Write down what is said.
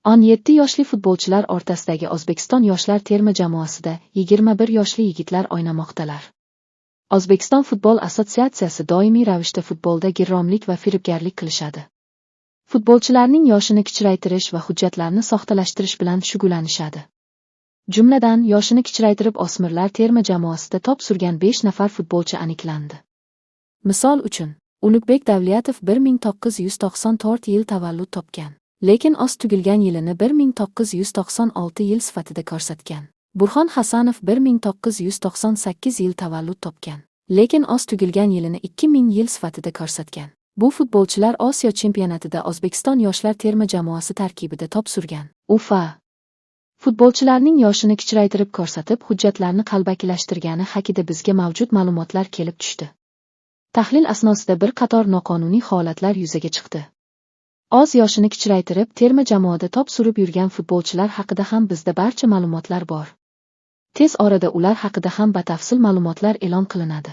17 yoshli futbolchilar o'rtasidagi O'zbekiston yoshlar terma jamoasida 21 yoshli yigitlar o'ynamoqdalar. O'zbekiston futbol assotsiatsiyasi doimiy ravishda futbolda girromlik va firibgarlik qilishadi. Futbolchilarning yoshini kichraytirish va hujjatlarni soxtalashtirish bilan shug'ullanishadi. Jumladan, yoshini kichraytirib o'smirlar terma jamoasida to'p surgan 5 nafar futbolchi aniqlandi. Misol uchun, Ulug'bek Davlatov 1994 yil tavallud topgan. Lekin oz tugilgan yilini 1996 yil sifatida ko'rsatgan. Burxon Hasanov 1998 yil tavallud topgan. Lekin oz tugilgan yilini 2000 yil sifatida ko'rsatgan. Bu futbolchilar Osiyo chempionatida O'zbekiston yoshlar terma jamoasi tarkibida to'p surgan. Ufa futbolchilarning yoshini kichraytirib ko'rsatib, hujjatlarni qalbakilashtirgani haqida bizga mavjud ma'lumotlar kelib tushdi. Tahlil asnosida bir qator noqonuniy holatlar yuzaga chiqdi. Oz yoshini kichraytirib, terma jamoada to'p surib yurgan futbolchilar haqida ham bizda barcha ma'lumotlar bor. Tez orada ular haqida ham batafsil ma'lumotlar e'lon qilinadi.